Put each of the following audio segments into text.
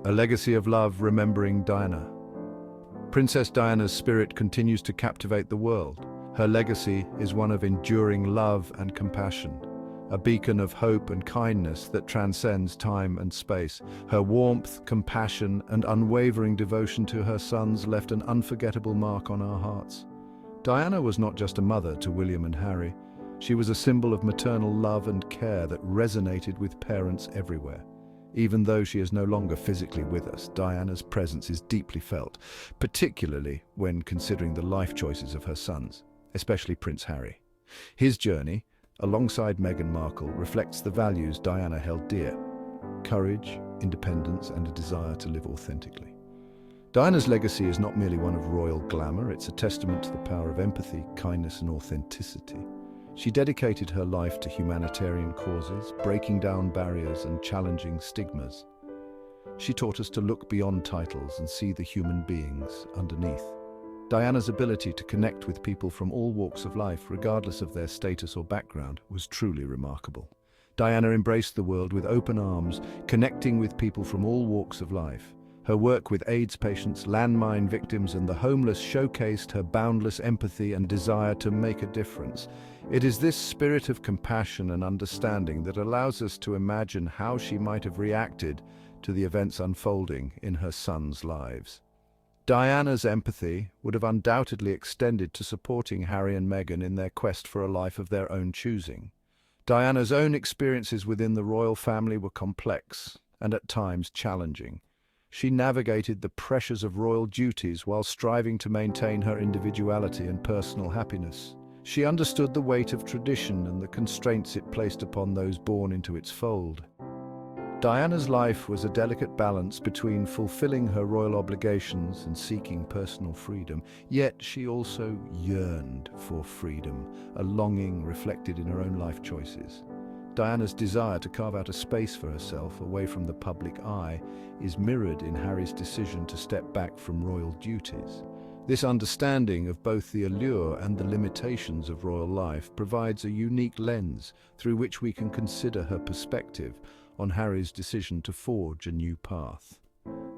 A legacy of love remembering Diana. Princess Diana's spirit continues to captivate the world. Her legacy is one of enduring love and compassion, a beacon of hope and kindness that transcends time and space. Her warmth, compassion, and unwavering devotion to her sons left an unforgettable mark on our hearts. Diana was not just a mother to William and Harry. She was a symbol of maternal love and care that resonated with parents everywhere. Even though she is no longer physically with us, Diana's presence is deeply felt, particularly when considering the life choices of her sons, especially Prince Harry. His journey, alongside Meghan Markle, reflects the values Diana held dear: courage, independence, and a desire to live authentically. Diana's legacy is not merely one of royal glamour, it's a testament to the power of empathy, kindness, and authenticity. She dedicated her life to humanitarian causes, breaking down barriers and challenging stigmas. She taught us to look beyond titles and see the human beings underneath. Diana's ability to connect with people from all walks of life, regardless of their status or background, was truly remarkable. Diana embraced the world with open arms, connecting with people from all walks of life. Her work with AIDS patients, landmine victims, and the homeless showcased her boundless empathy and desire to make a difference. It is this spirit of compassion and understanding that allows us to imagine how she might have reacted to the events unfolding in her sons' lives. Diana's empathy would have undoubtedly extended to supporting Harry and Meghan in their quest for a life of their own choosing. Diana's own experiences within the royal family were complex and at times challenging. She navigated the pressures of royal duties while striving to maintain her individuality and personal happiness. She understood the weight of tradition and the constraints it placed upon those born into its fold. Diana's life was a delicate balance between fulfilling her royal obligations and seeking personal freedom, yet she also yearned for freedom, a longing reflected in her own life choices. Diana's desire to carve out a space for herself away from the public eye is mirrored in Harry's decision to step back from royal duties. This understanding of both the allure and the limitations of royal life provides a unique lens through which we can consider her perspective on Harry's decision to forge a new path.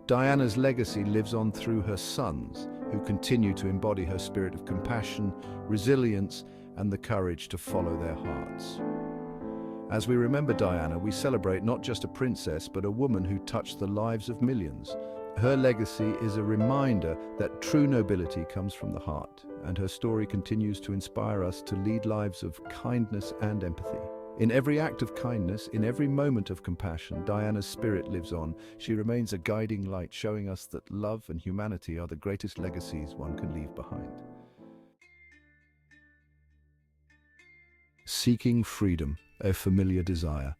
Diana's legacy lives on through her sons, who continue to embody her spirit of compassion, resilience, and the courage to follow their hearts. As we remember Diana, we celebrate not just a princess, but a woman who touched the lives of millions. Her legacy is a reminder that true nobility comes from the heart, and her story continues to inspire us to lead lives of kindness and empathy. In every act of kindness, in every moment of compassion, Diana's spirit lives on. She remains a guiding light, showing us that love and humanity are the greatest legacies one can leave behind. Seeking freedom, a familiar desire.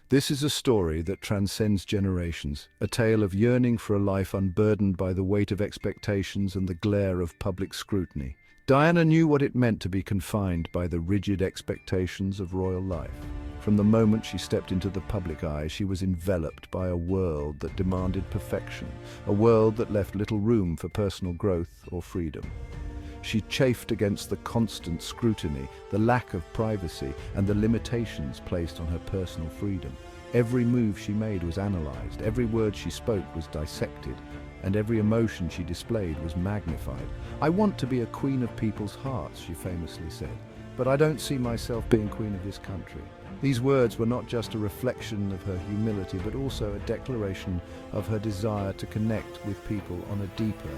This is a story that transcends generations, a tale of yearning for a life unburdened by the weight of expectations and the glare of public scrutiny. Diana knew what it meant to be confined by the rigid expectations of royal life. From the moment she stepped into the public eye, she was enveloped by a world that demanded perfection, a world that left little room for personal growth or freedom. She chafed against the constant scrutiny, the lack of privacy, and the limitations placed on her personal freedom. Every move she made was analyzed, every word she spoke was dissected, and every emotion she displayed was magnified. "I want to be a queen of people's hearts," she famously said, "but I don't see myself being queen of this country." These words were not just a reflection of her humility, but also a declaration of her desire to connect with people on a deeper,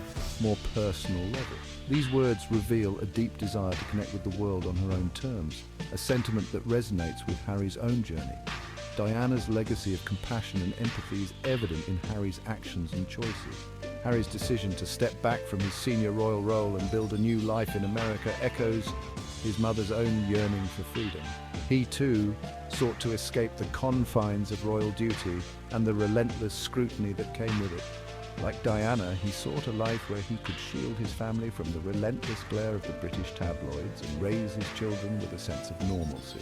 more personal level. These words reveal a deep desire to connect with the world on her own terms, a sentiment that resonates with Harry's own journey. Diana's legacy of compassion and empathy is evident in Harry's actions and choices. Harry's decision to step back from his senior royal role and build a new life in America echoes his mother's own yearning for freedom. He too sought to escape the confines of royal duty and the relentless scrutiny that came with it. Like Diana, he sought a life where he could shield his family from the relentless glare of the British tabloids and raise his children with a sense of normalcy.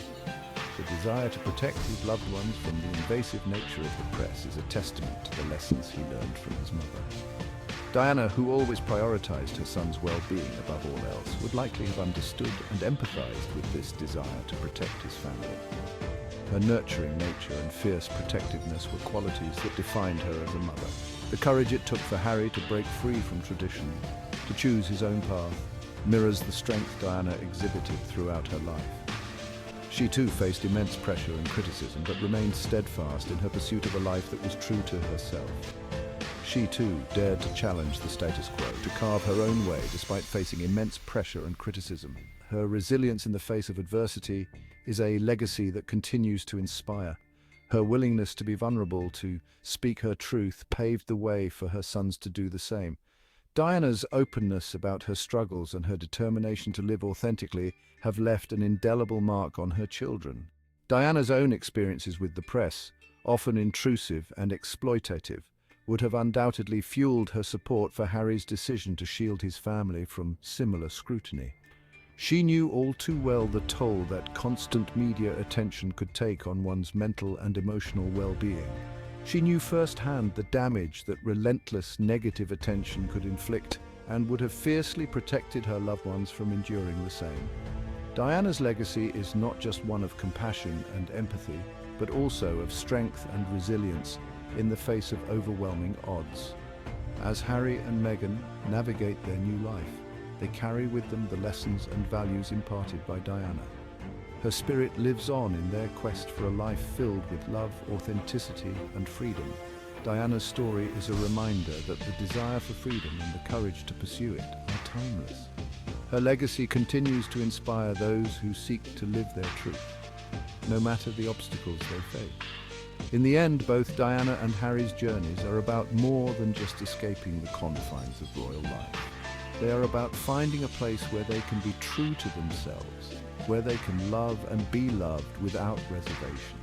The desire to protect his loved ones from the invasive nature of the press is a testament to the lessons he learned from his mother. Diana, who always prioritized her son's well-being above all else, would likely have understood and empathized with this desire to protect his family. Her nurturing nature and fierce protectiveness were qualities that defined her as a mother. The courage it took for Harry to break free from tradition, to choose his own path, mirrors the strength Diana exhibited throughout her life. She too faced immense pressure and criticism, but remained steadfast in her pursuit of a life that was true to herself. She too dared to challenge the status quo, to carve her own way despite facing immense pressure and criticism. Her resilience in the face of adversity is a legacy that continues to inspire. Her willingness to be vulnerable, to speak her truth, paved the way for her sons to do the same. Diana's openness about her struggles and her determination to live authentically have left an indelible mark on her children. Diana's own experiences with the press, often intrusive and exploitative, would have undoubtedly fueled her support for Harry's decision to shield his family from similar scrutiny. She knew all too well the toll that constant media attention could take on one's mental and emotional well-being. She knew firsthand the damage that relentless negative attention could inflict, and would have fiercely protected her loved ones from enduring the same. Diana's legacy is not just one of compassion and empathy, but also of strength and resilience in the face of overwhelming odds. As Harry and Meghan navigate their new life, they carry with them the lessons and values imparted by Diana. Her spirit lives on in their quest for a life filled with love, authenticity, and freedom. Diana's story is a reminder that the desire for freedom and the courage to pursue it are timeless. Her legacy continues to inspire those who seek to live their truth, no matter the obstacles they face. In the end, both Diana and Harry's journeys are about more than just escaping the confines of royal life. They are about finding a place where they can be true to themselves, where they can love and be loved without reservation.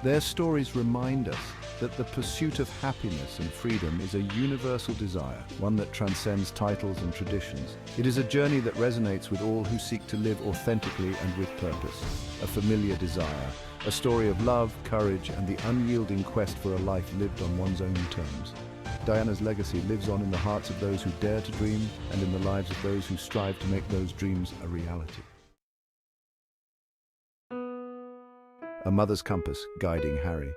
Their stories remind us that the pursuit of happiness and freedom is a universal desire, one that transcends titles and traditions. It is a journey that resonates with all who seek to live authentically and with purpose, a familiar desire, a story of love, courage, and the unyielding quest for a life lived on one's own terms. Diana's legacy lives on in the hearts of those who dare to dream and in the lives of those who strive to make those dreams a reality. A mother's compass guiding Harry.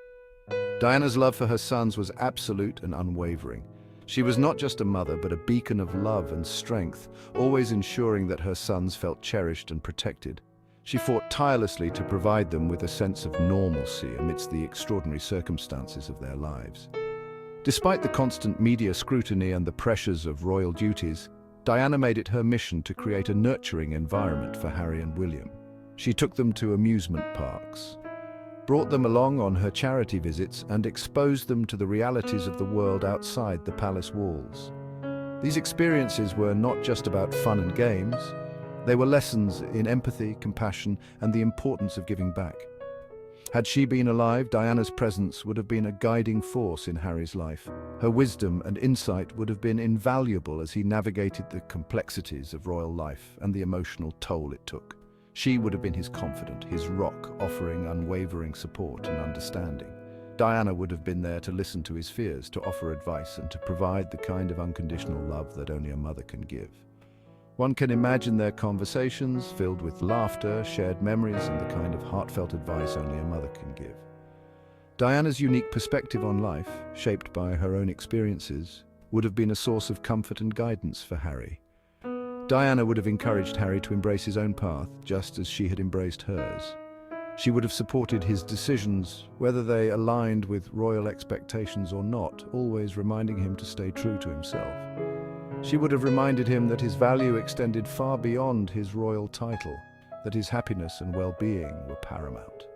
Diana's love for her sons was absolute and unwavering. She was not just a mother, but a beacon of love and strength, always ensuring that her sons felt cherished and protected. She fought tirelessly to provide them with a sense of normalcy amidst the extraordinary circumstances of their lives. Despite the constant media scrutiny and the pressures of royal duties, Diana made it her mission to create a nurturing environment for Harry and William. She took them to amusement parks, brought them along on her charity visits, and exposed them to the realities of the world outside the palace walls. These experiences were not just about fun and games. They were lessons in empathy, compassion, and the importance of giving back. Had she been alive, Diana's presence would have been a guiding force in Harry's life. Her wisdom and insight would have been invaluable as he navigated the complexities of royal life and the emotional toll it took. She would have been his confidant, his rock, offering unwavering support and understanding. Diana would have been there to listen to his fears, to offer advice, and to provide the kind of unconditional love that only a mother can give. One can imagine their conversations filled with laughter, shared memories, and the kind of heartfelt advice only a mother can give. Diana's unique perspective on life, shaped by her own experiences, would have been a source of comfort and guidance for Harry. Diana would have encouraged Harry to embrace his own path, just as she had embraced hers. She would have supported his decisions, whether they aligned with royal expectations or not, always reminding him to stay true to himself. She would have reminded him that his value extended far beyond his royal title, that his happiness and well-being were paramount.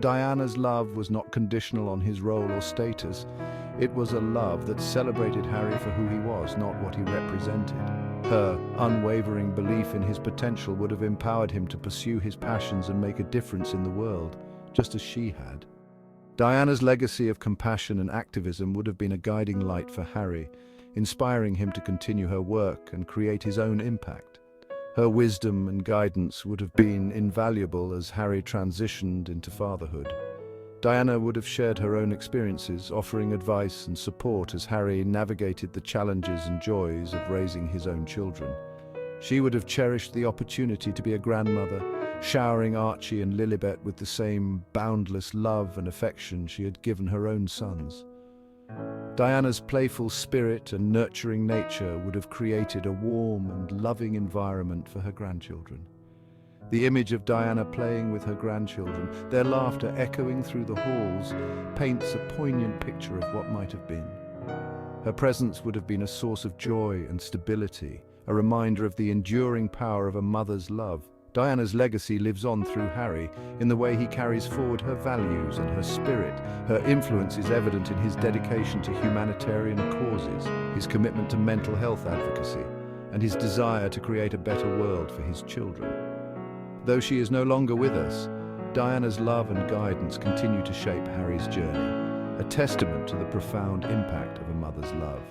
Diana's love was not conditional on his role or status. It was a love that celebrated Harry for who he was, not what he represented. Her unwavering belief in his potential would have empowered him to pursue his passions and make a difference in the world, just as she had. Diana's legacy of compassion and activism would have been a guiding light for Harry, inspiring him to continue her work and create his own impact. Her wisdom and guidance would have been invaluable as Harry transitioned into fatherhood. Diana would have shared her own experiences, offering advice and support as Harry navigated the challenges and joys of raising his own children. She would have cherished the opportunity to be a grandmother, showering Archie and Lilibet with the same boundless love and affection she had given her own sons. Diana's playful spirit and nurturing nature would have created a warm and loving environment for her grandchildren. The image of Diana playing with her grandchildren, their laughter echoing through the halls, paints a poignant picture of what might have been. Her presence would have been a source of joy and stability, a reminder of the enduring power of a mother's love. Diana's legacy lives on through Harry in the way he carries forward her values and her spirit. Her influence is evident in his dedication to humanitarian causes, his commitment to mental health advocacy, and his desire to create a better world for his children. Though she is no longer with us, Diana's love and guidance continue to shape Harry's journey, a testament to the profound impact of a mother's love.